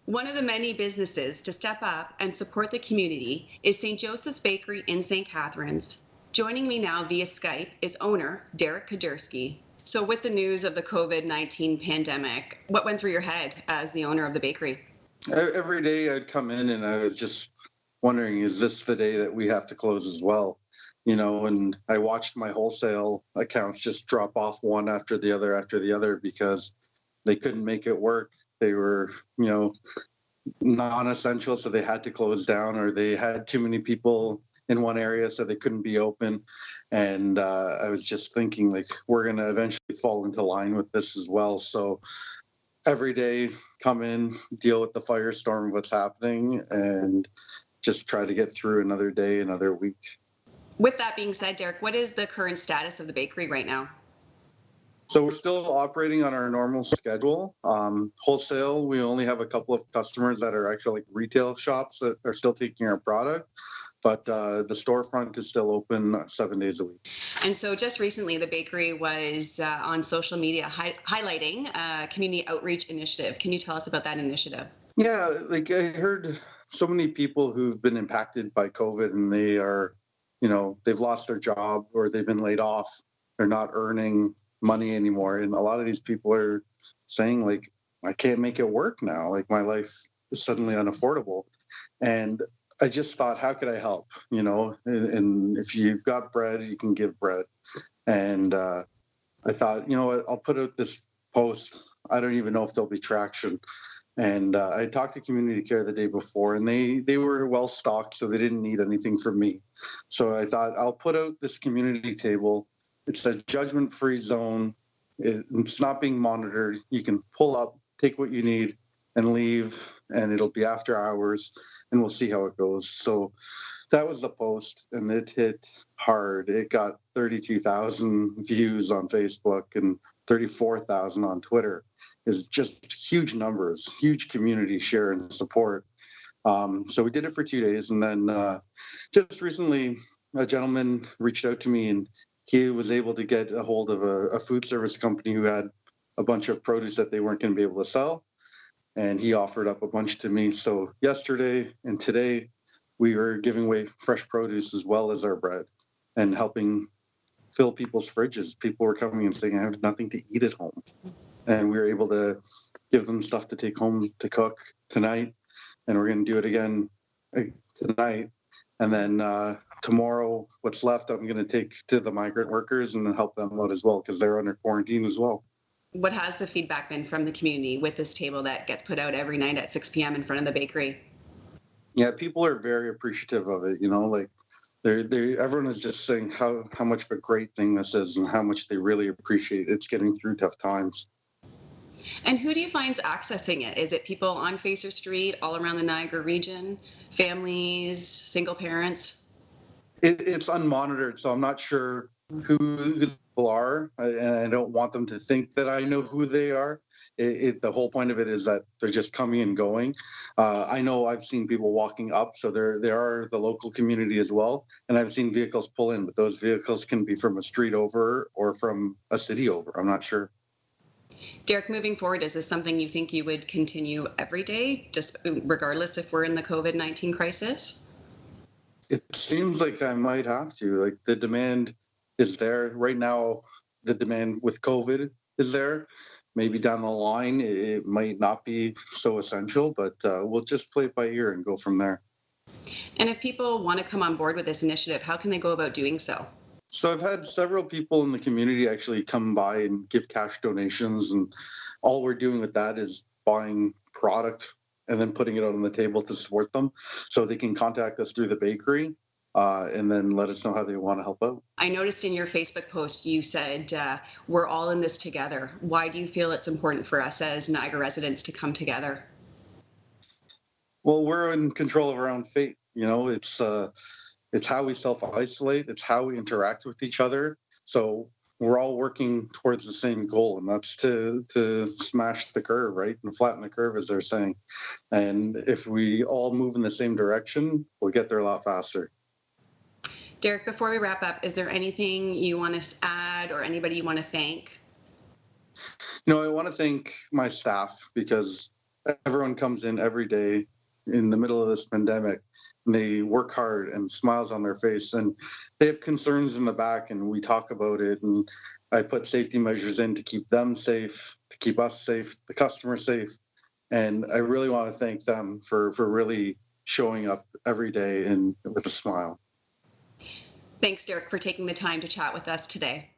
One of the many businesses to step up and support the community is St. Joseph's Bakery in St. Catharines. Joining me now via Skype is owner Derek Kedzierski. So, with the news of the COVID-19 pandemic, what went through your head as the owner of the bakery? Every day I'd come in and I was just wondering, is this the day that we have to close as well? And I watched my wholesale accounts just drop off one after the other because they couldn't make it work. They were, non-essential, so they had to close down, or they had too many people in one area, so they couldn't be open. And I was just thinking, like, we're going to eventually fall into line with this as well. So every day, come in, deal with the firestorm of what's happening, and just try to get through another day, another week. With that being said, Derek, what is the current status of the bakery right now? So we're still operating on our normal schedule. Wholesale, we only have a couple of customers that are actually like retail shops that are still taking our product, but the storefront is still open 7 days a week. And so just recently, the bakery was on social media highlighting a community outreach initiative. Can you tell us about that initiative? Yeah, like I heard so many people who've been impacted by COVID and they are, they've lost their job or they've been laid off. They're not earning money anymore. And a lot of these people are saying, like, I can't make it work now. Like, my life is suddenly unaffordable. And I just thought, how could I help? And if you've got bread, you can give bread. And I thought, you know what, I'll put out this post. I don't even know if there'll be traction. And I talked to Community Care the day before, and they were well stocked, so they didn't need anything from me. So I thought, I'll put out this community table. It's a judgment-free zone. It's not being monitored. You can pull up, take what you need, and leave, and it'll be after hours, and we'll see how it goes. So that was the post, and it hit hard. It got 32,000 views on Facebook and 34,000 on Twitter. It's just huge numbers, huge community share and support. So we did it for 2 days, and then just recently, a gentleman reached out to me, and he was able to get a hold of a food service company who had a bunch of produce that they weren't going to be able to sell. And he offered up a bunch to me. So yesterday and today, we were giving away fresh produce as well as our bread and helping fill people's fridges. People were coming and saying, I have nothing to eat at home. And we were able to give them stuff to take home to cook tonight. And we're going to do it again tonight. And then tomorrow, what's left, I'm going to take to the migrant workers and help them out as well because they're under quarantine as well. What has the feedback been from the community with this table that gets put out every night at 6 p.m. in front of the bakery? Yeah, people are very appreciative of it. Like everyone is just saying how much of a great thing this is and how much they really appreciate it's getting through tough times. And who do you find's accessing it? Is it people on Fraser Street, all around the Niagara region, families, single parents? It's unmonitored, so I'm not sure who the people are, and I don't want them to think that I know who they are. The whole point of it is that they're just coming and going. I know I've seen people walking up, so there are the local community as well, and I've seen vehicles pull in, but those vehicles can be from a street over or from a city over. I'm not sure. Derek, moving forward, is this something you think you would continue every day, just regardless if we're in the COVID-19 crisis? It seems like I might have to. Like, the demand is there. Right now, the demand with COVID is there. Maybe down the line, it might not be so essential, but we'll just play it by ear and go from there. And if people want to come on board with this initiative, how can they go about doing so? So I've had several people in the community actually come by and give cash donations, and all we're doing with that is buying product and then putting it out on the table to support them. So they can contact us through the bakery and then let us know how they want to help out. I noticed in your Facebook post, you said, we're all in this together. Why do you feel it's important for us as Niagara residents to come together? Well, we're in control of our own fate. It's how we self-isolate. It's how we interact with each other. So we're all working towards the same goal, and that's to smash the curve, right? And flatten the curve, as they're saying. And if we all move in the same direction, we'll get there a lot faster. Derek, before we wrap up, is there anything you want to add or anybody you want to thank? I want to thank my staff because everyone comes in every day in the middle of this pandemic, and they work hard and smiles on their face, and they have concerns in the back, and we talk about it, and I put safety measures in to keep them safe, to keep us safe, the customer safe. And I really want to thank them for really showing up every day and with a smile. Thanks, Derek, for taking the time to chat with us today.